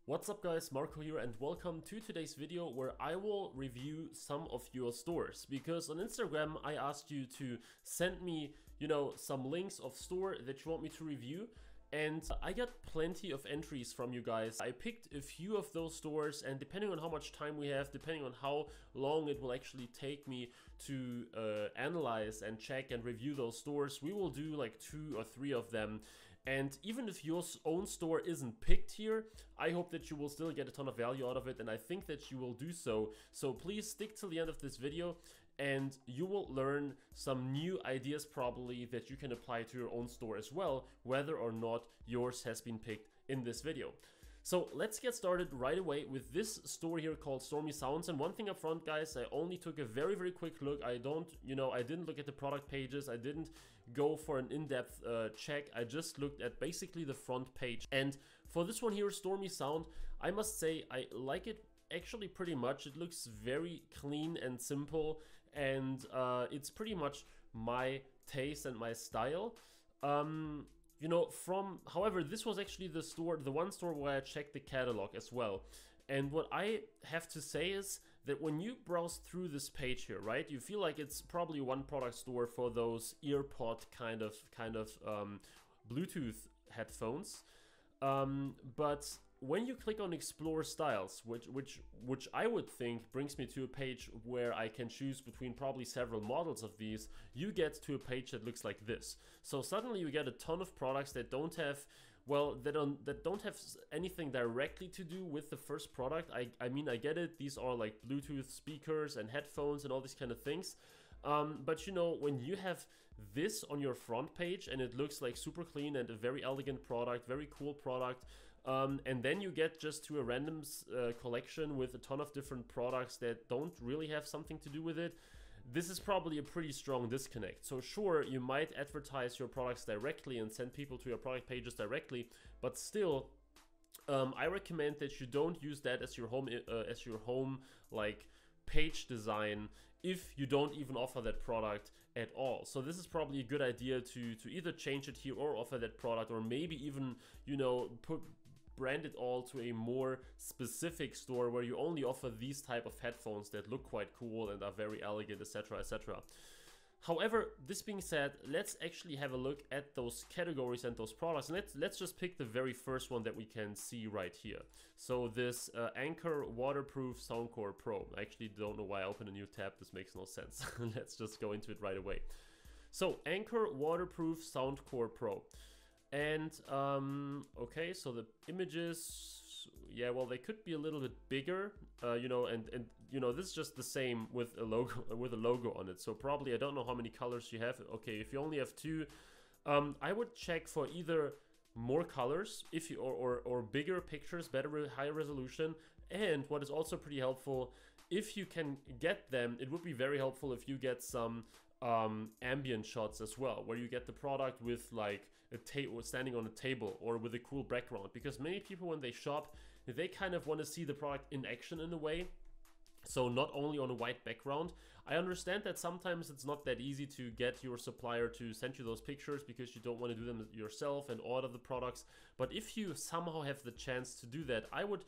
What's up guys, Marco here and welcome to today's video where I will review some of your stores, because on Instagram I asked you to send me, some links of store that you want me to review, and I got plenty of entries from you guys. I picked a few of those stores, and depending on how much time we have, depending on how long it will actually take me to analyze and check and review those stores, we will do like 2 or 3 of them. And even if your own store isn't picked here, I hope that you will still get a ton of value out of it, and I think that you will do so. So please stick till the end of this video and you will learn some new ideas probably that you can apply to your own store as well, whether or not yours has been picked in this video. So let's get started right away with this store here called Stormy Sounds. And one thing up front, guys, I only took a very quick look. I didn't look at the product pages. I didn't go for an in-depth check. I just looked at basically the front page. And for this one here, Stormy Sound, I must say I like it actually pretty much. It looks very clean and simple, and it's pretty much my taste and my style. However, this was actually the one store where I checked the catalog as well. And what I have to say is that when you browse through this page here, right, you feel like it's probably one product store for those earpod kind of Bluetooth headphones. But when you click on Explore Styles, which I would think brings me to a page where I can choose between probably several models of these, you get to a page that looks like this. So suddenly you get a ton of products that don't have, well, that don't have anything directly to do with the first product. I mean, I get it. These are like Bluetooth speakers and headphones and all these kind of things. But when you have this on your front page and it looks like super clean and a very elegant product, very cool product, and then you get just to a random collection with a ton of different products that don't really have something to do with it, this is probably a pretty strong disconnect. So sure, you might advertise your products directly and send people to your product pages directly, but still, I recommend that you don't use that as your home like page design if you don't even offer that product at all. So this is probably a good idea to either change it here or offer that product, or maybe even brand it all to a more specific store where you only offer these type of headphones that look quite cool and are very elegant, etc, etc. However, this being said, let's actually have a look at those categories and those products. And let's just pick the very first one that we can see right here. So this Anker Waterproof Soundcore Pro. I actually don't know why I opened a new tab. This makes no sense. Let's just go into it right away. So Anker Waterproof Soundcore Pro. And okay, so the images, yeah, well, they could be a little bit bigger, this is just the same with a logo on it. So probably, I don't know how many colors you have. Okay, if you only have 2, I would check for either more colors or bigger pictures, better high resolution. And what is also pretty helpful, if you can get them, it would be very helpful if you get some ambient shots as well, where you get the product with like a table standing on a table or with a cool background, because many people when they shop, they kind of want to see the product in action in a way. So not only on a white background. I understand that sometimes it's not that easy to get your supplier to send you those pictures because you don't want to do them yourself and order the products. But if you somehow have the chance to do that, I would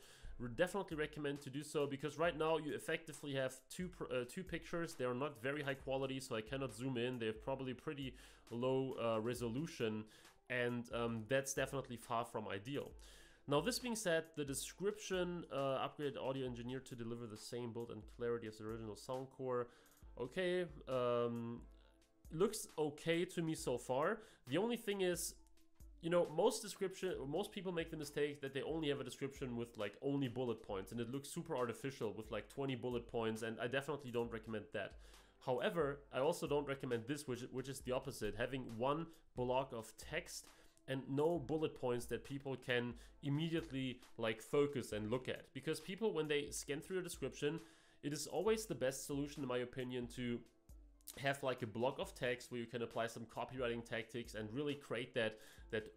definitely recommend to do so, because right now you effectively have two pictures. They are not very high quality, so I cannot zoom in. They have probably pretty low resolution, and that's definitely far from ideal. Now, this being said, the description, upgraded audio engineered to deliver the same build and clarity as the original Soundcore. Okay, looks okay to me so far. The only thing is, most people make the mistake that they only have a description with like only bullet points, and it looks super artificial with like 20 bullet points, and I definitely don't recommend that. However, I also don't recommend this, which is the opposite, having one block of text and no bullet points that people can immediately like focus and look at. Because people, when they scan through a description, it is always the best solution in my opinion to have like a block of text where you can apply some copywriting tactics and really create that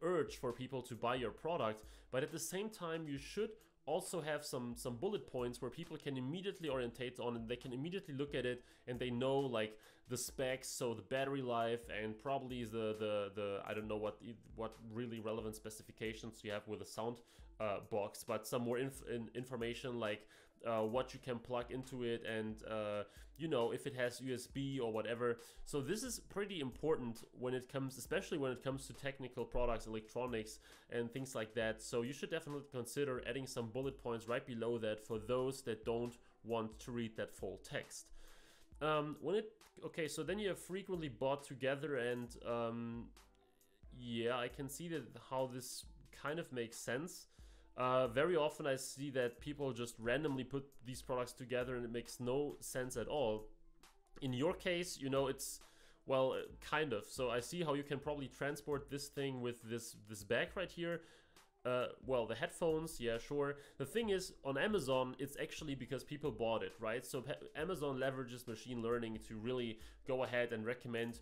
urge for people to buy your product. But at the same time, you should also have some bullet points where people can immediately orientate on, and they can immediately look at it and they know like the specs, so the battery life, and probably the I don't know what really relevant specifications you have with a sound box, but some more information like what you can plug into it, and you know, if it has USB or whatever. So this is pretty important when it comes, especially when it comes to technical products, electronics and things like that. So you should definitely consider adding some bullet points right below that for those that don't want to read that full text. Okay, so then you have frequently bought together, and yeah, I can see that how this kind of makes sense. Very often I see that people just randomly put these products together and it makes no sense at all. In your case, you know, it's, well, kind of. So I see how you can probably transport this thing with this bag right here. Well, the headphones, yeah, sure. The thing is, on Amazon, it's actually because people bought it, right? So Amazon leverages machine learning to really go ahead and recommend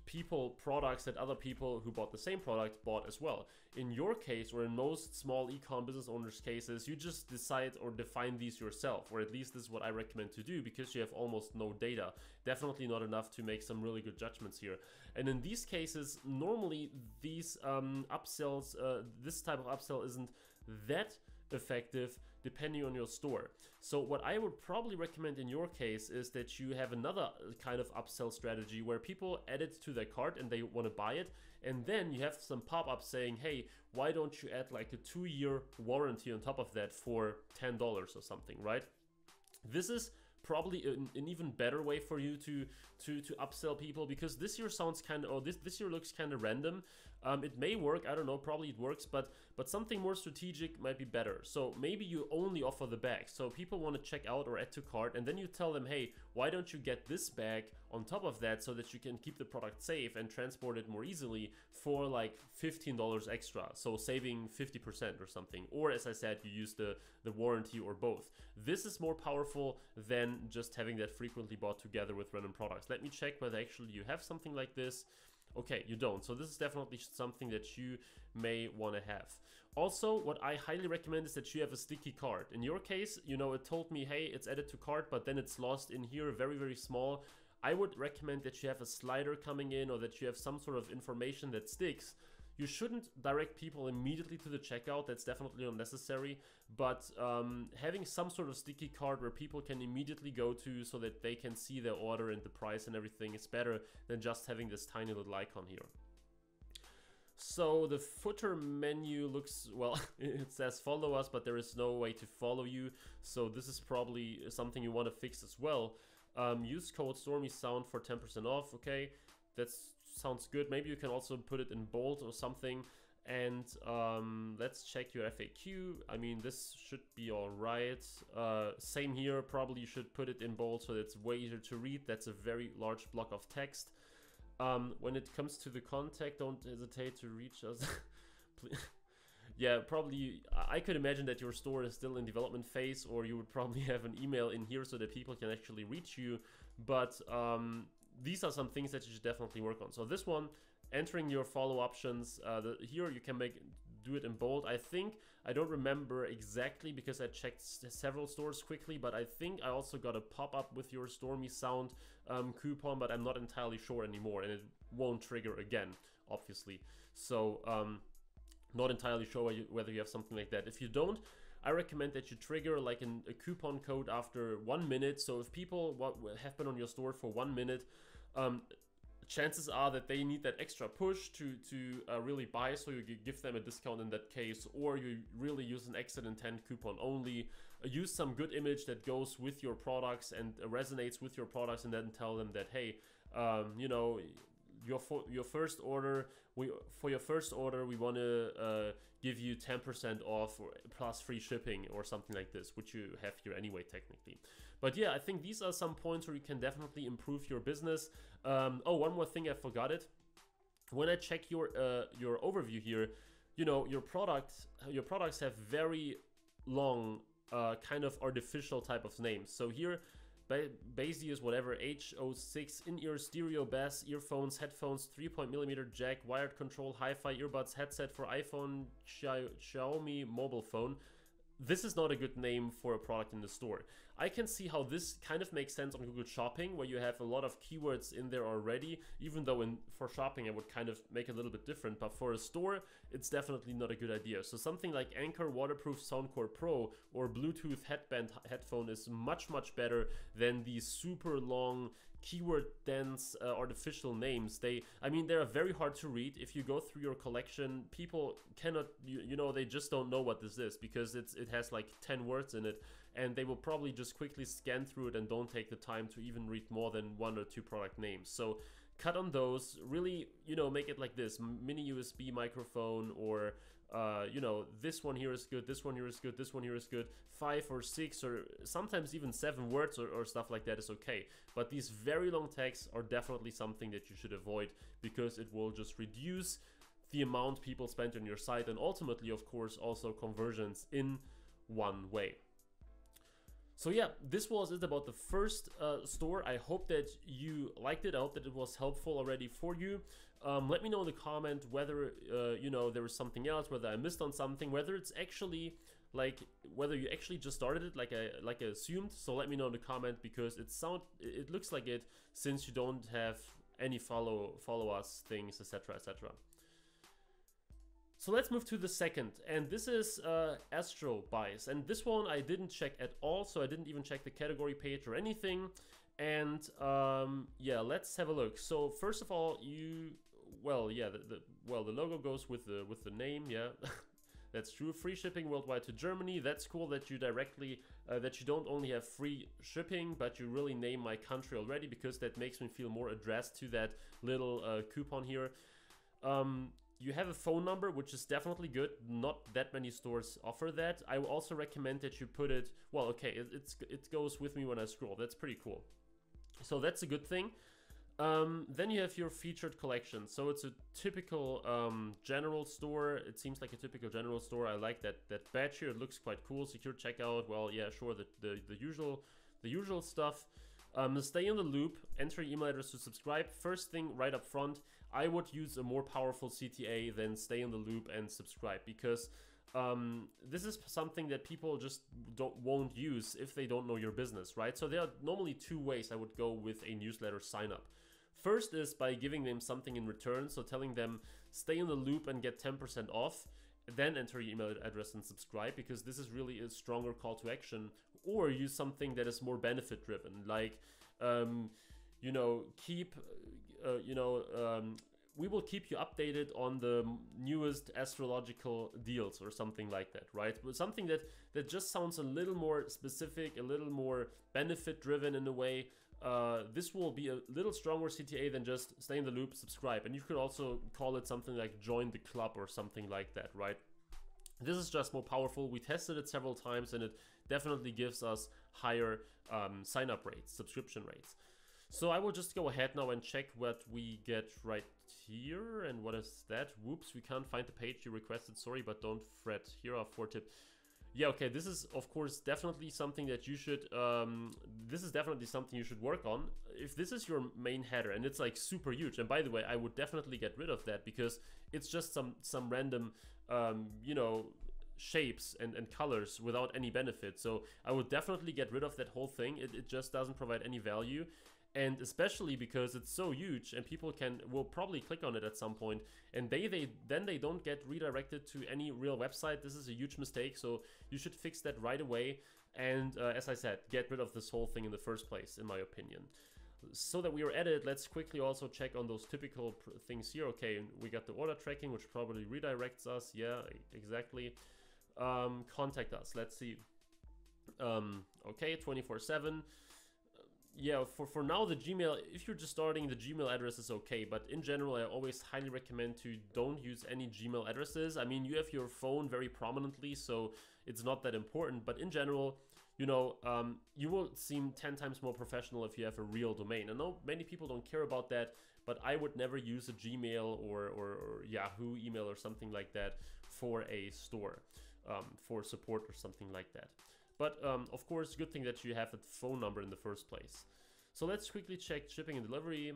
people products that other people who bought the same product bought as well. In your case, or in most small e-com business owners' cases, you just decide or define these yourself, or at least this is what I recommend to do, because you have almost no data. Definitely not enough to make some really good judgments here. And in these cases, normally these upsells, this type of upsell isn't that effective depending on your store. So what I would probably recommend in your case is that you have another kind of upsell strategy where people add it to their cart and they want to buy it, and then you have some pop-up saying, hey, why don't you add like a 2-year warranty on top of that for $10 or something, right? This is probably an even better way for you to upsell people, because this year sounds kind of, or this year looks kind of random. It may work, I don't know, probably it works, but something more strategic might be better. So maybe you only offer the bag, so people want to check out or add to cart, and then you tell them, hey, why don't you get this bag on top of that so that you can keep the product safe and transport it more easily for like $15 extra, so saving 50% or something. Or as I said, you use the warranty or both. This is more powerful than just having that frequently bought together with random products. Let me check whether actually you have something like this. Okay, you don't. So this is definitely something that you may want to have. Also, what I highly recommend is that you have a sticky cart. In your case, you know, it told me, hey, it's added to cart, but then it's lost in here, very, very small. I would recommend that you have a slider coming in, or that you have some sort of information that sticks. You shouldn't direct people immediately to the checkout, that's definitely unnecessary, but having some sort of sticky card where people can immediately go to so that they can see their order and the price and everything is better than just having this tiny little icon here. So the footer menu looks, well, it says follow us, but there is no way to follow you, so this is probably something you want to fix as well. Use code Stormy Sound for 10% off, okay, that's sounds good. Maybe you can also put it in bold or something. And let's check your FAQ. I mean, this should be all right. Same here, probably you should put it in bold so it's way easier to read. That's a very large block of text. When it comes to the contact, don't hesitate to reach us. Yeah, probably I could imagine that your store is still in development phase, or you would probably have an email in here so that people can actually reach you. But these are some things that you should definitely work on. So this one, entering your follow options, here you can do it in bold. I think, I don't remember exactly because I checked several stores quickly, but I think I also got a pop-up with your Stormy Sound coupon, but I'm not entirely sure anymore, and it won't trigger again, obviously. So not entirely sure whether you have something like that. If you don't, I recommend that you trigger like a coupon code after 1 minute. So if people have been on your store for 1 minute, chances are that they need that extra push to really buy, so you give them a discount in that case, or you really use an exit intent coupon only. Use some good image that goes with your products and resonates with your products, and then tell them that, hey, you know, your first order, for your first order we want to give you 10% off or plus free shipping or something like this, which you have here anyway technically. But yeah, I think these are some points where you can definitely improve your business. Oh, one more thing, I forgot it. When I check your overview here, you know, your products have very long kind of artificial type of names. So here, Basie is whatever, H06, in-ear stereo bass, earphones, headphones, 3.0mm jack, wired control, hi-fi earbuds, headset for iPhone, Xiaomi mobile phone. this is not a good name for a product in the store. I can see how this kind of makes sense on Google Shopping, where you have a lot of keywords in there already, even though for shopping I would kind of make it a little bit different, but for a store, it's definitely not a good idea. So something like Anchor Waterproof Soundcore Pro or Bluetooth headband headphone is much, much better than these super long keyword dense artificial names. I mean, they're very hard to read. If you go through your collection, people cannot, you know, they just don't know what this is because it has like 10 words in it, and they will probably just quickly scan through it and don't take the time to even read more than 1 or 2 product names. So cut on those, really, you know, make it like this: mini USB microphone, or you know, this one here is good, this one here is good, this one here is good. 5 or 6 or sometimes even 7 words or stuff like that is okay. But these very long tags are definitely something that you should avoid, because it will just reduce the amount people spend on your site, and ultimately, of course, also conversions in one way. So yeah, this was it about the first store. I hope that you liked it. I hope that it was helpful already for you. Let me know in the comment whether you know, there was something else, whether I missed on something, whether it's actually like, whether you actually just started it like I assumed. So let me know in the comment, because it looks like it, since you don't have any follow us things, etc, etc. So let's move to the second, and this is Astral Bias, and this one I didn't check at all, so I didn't even check the category page or anything. And yeah, let's have a look. So first of all, the logo goes with the name, yeah. That's true. Free shipping worldwide to Germany. That's cool that you directly, that you don't only have free shipping, but you really name my country already, because that makes me feel more addressed to that little coupon here. You have a phone number, which is definitely good. Not that many stores offer that. I will also recommend that you put it, well, okay, it goes with me when I scroll. That's pretty cool. So that's a good thing. Then you have your featured collection. So it's a typical general store. It seems like a typical general store. I like that badge here. It looks quite cool. Secure checkout. Well, yeah, sure. The usual stuff. Stay in the loop. Enter your email address to subscribe. First thing right up front, I would use a more powerful CTA than stay in the loop and subscribe, because this is something that people just won't use if they don't know your business, right? So there are normally 2 ways I would go with a newsletter sign up. First is by giving them something in return, so telling them stay in the loop and get 10% off, then enter your email address and subscribe, because this is really a stronger call to action. Or use something that is more benefit driven, like you know, we will keep you updated on the newest astrological deals or something like that, right? But something that just sounds a little more specific, a little more benefit driven in a way. This will be a little stronger CTA than just stay in the loop, subscribe. And you could also call it something like join the club or something like that, right? This is just more powerful. We tested it several times, and it definitely gives us higher sign-up rates, subscription rates. So I will just go ahead now and check what we get right here. And what is that? Whoops, we can't find the page you requested. Sorry, but don't fret. Here are 4 tips. Yeah, okay, this is of course definitely something that you should, work on. If this is your main header and it's like super huge, and by the way, I would definitely get rid of that, because it's just some random, you know, shapes and colors without any benefit. So I would definitely get rid of that whole thing. It just doesn't provide any value. And especially because it's so huge, and people will probably click on it at some point, and then they don't get redirected to any real website. This is a huge mistake, so you should fix that right away. And as I said, get rid of this whole thing in the first place, in my opinion. So that we are at it, let's quickly also check on those typical things here. Okay, we got the order tracking, which probably redirects us. Yeah, exactly. Contact us. Let's see. Okay, 24/7. Yeah, for now, the Gmail, if you're just starting, the Gmail address is okay, but in general, I always highly recommend to don't use any Gmail addresses. I mean, you have your phone very prominently, so it's not that important, but in general, you know, you will seem 10 times more professional if you have a real domain. I know many people don't care about that, but I would never use a Gmail or Yahoo email or something like that for a store, for support or something like that. But of course, good thing that you have a phone number in the first place. So let's quickly check shipping and delivery,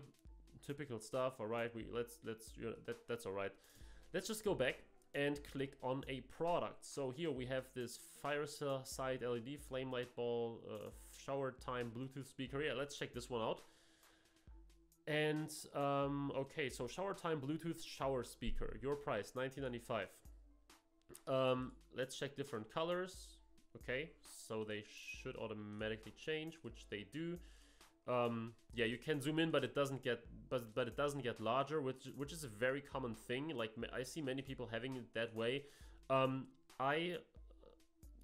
typical stuff. All right, that's all right. Let's just go back and click on a product. So here we have this fireside LED flame light ball, shower time Bluetooth speaker. Yeah, let's check this one out. And okay, so shower time Bluetooth shower speaker, your price $19.95. Let's check different colors. Okay, so they should automatically change, which they do. Yeah, you can zoom in, but it doesn't get larger, which is a very common thing. Like, I see many people having it that way.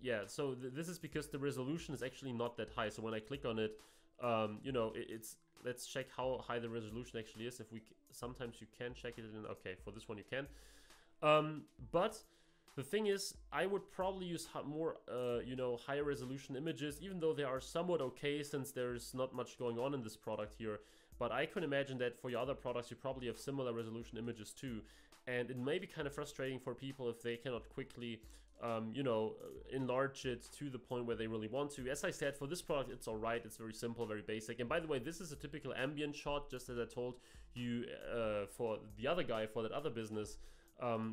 Yeah, so this is because the resolution is actually not that high. So when I click on it, you know, let's check how high the resolution actually is. If we sometimes you can check it in. Okay, for this one you can. But the thing is, I would probably use more, you know, higher resolution images, even though they are somewhat okay since there's not much going on in this product here. But I can imagine that for your other products, you probably have similar resolution images too. And it may be kind of frustrating for people if they cannot quickly, you know, enlarge it to the point where they really want to. As I said, for this product, it's all right. It's very simple, very basic. And by the way, this is a typical ambient shot, just as I told you for the other guy, for that other business.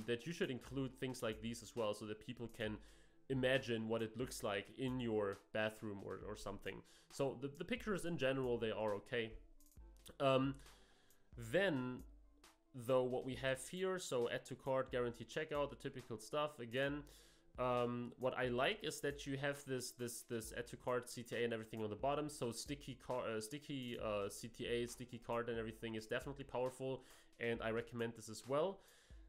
That you should include things like these as well, so that people can imagine what it looks like in your bathroom or something. So the pictures in general, they are okay. Then, though, what we have here, so add to cart, guarantee checkout, the typical stuff. Again, what I like is that you have this add to cart CTA and everything on the bottom. So sticky CTA, sticky cart and everything is definitely powerful, and I recommend this as well.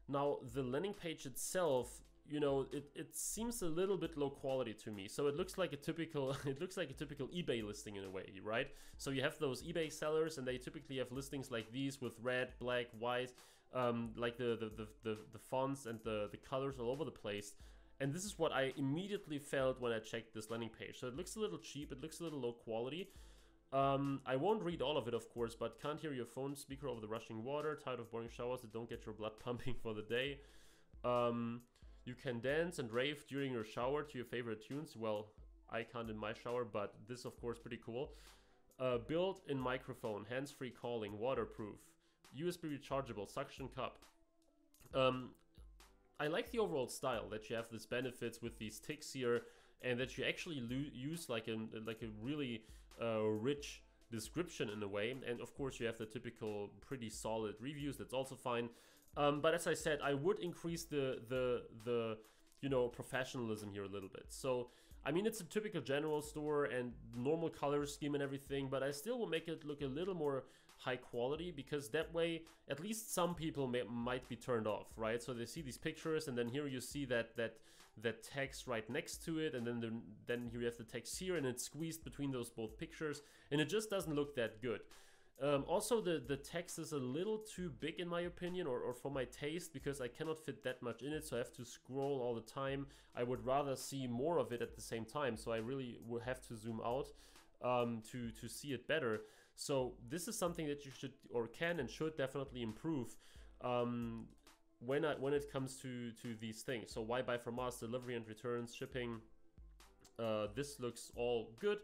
Now, the landing page itself, you know, it seems a little bit low quality to me. So it looks like a typical eBay listing in a way, right? So you have those eBay sellers, and they typically have listings like these with red, black, white, like the fonts and the colors all over the place. And this is what I immediately felt when I checked this landing page. So it looks a little cheap, it looks a little low quality. I won't read all of it, of course, but can't hear your phone speaker over the rushing water, tired of boring showers that don't get your blood pumping for the day. You can dance and rave during your shower to your favorite tunes. Well, I can't in my shower, but this is of course pretty cool. Built-in microphone, hands-free calling, waterproof, USB rechargeable, suction cup. I like the overall style, that you have these benefits with these ticks here, and that you actually use like a really rich description in a way. And of course you have the typical pretty solid reviews, that's also fine. But as I said, I would increase the you know, professionalism here a little bit. So I mean, it's a typical general store and normal color scheme and everything, but I still will make it look a little more high quality, because that way at least some people might be turned off, right? So they see these pictures, and then here you see that text right next to it, and then here you have the text here, and it's squeezed between those both pictures, and it just doesn't look that good. Also, the text is a little too big in my opinion, or for my taste, because I cannot fit that much in it, so I have to scroll all the time. I would rather see more of it at the same time, so I really will have to zoom out to see it better. So this is something that you should, or can and should definitely improve when it comes to these things. So why buy from us? Delivery and returns, shipping. This looks all good.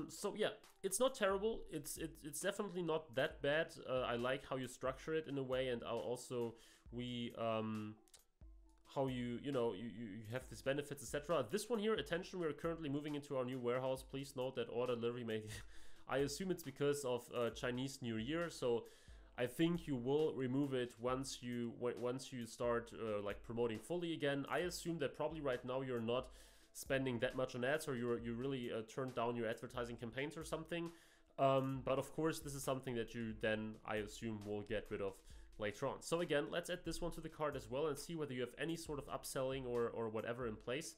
So yeah, it's not terrible. It's definitely not that bad. I like how you structure it in a way, and also how you have these benefits, etc. This one here, attention, we are currently moving into our new warehouse. Please note that order delivery may I assume it's because of Chinese New Year, so I think you will remove it once you start like promoting fully again. I assume that probably right now you're not spending that much on ads, or you really turned down your advertising campaigns or something. But of course, this is something that you then, I assume, will get rid of later on. So again, let's add this one to the cart as well and see whether you have any sort of upselling or whatever in place.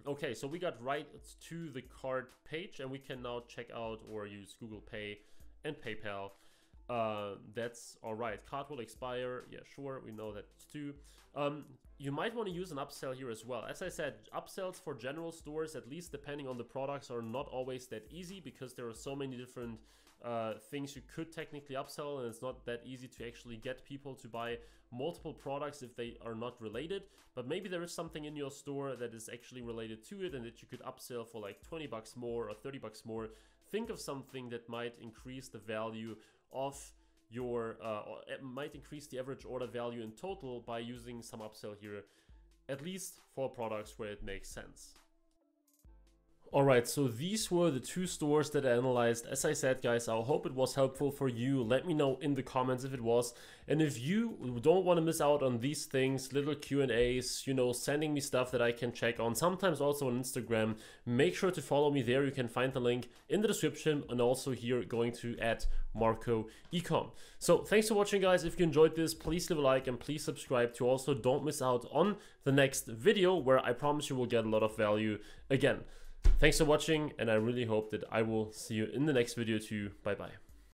Okay, so we got right to the cart page, and we can now check out or use Google Pay and PayPal. That's all right. Card will expire. Yeah, sure, we know that too. You might want to use an upsell here as well. As I said, upsells for general stores, at least depending on the products, are not always that easy, because there are so many different things you could technically upsell, and it's not that easy to actually get people to buy multiple products if they are not related. But maybe there is something in your store that is actually related to it, and that you could upsell for like 20 bucks more or 30 bucks more. Think of something that might increase the value of your it might increase the average order value in total by using some upsell here, at least for products where it makes sense. Alright, so these were the 2 stores that I analyzed. As I said, guys, I hope it was helpful for you. Let me know in the comments if it was. And if you don't want to miss out on these things, little Q&As, you know, sending me stuff that I can check on, sometimes also on Instagram, make sure to follow me there. You can find the link in the description, and also here going to @Marco eCom. So thanks for watching, guys. If you enjoyed this, please leave a like and please subscribe to also don't miss out on the next video, where I promise you will get a lot of value again. Thanks for watching, and I really hope that I will see you in the next video too. Bye bye.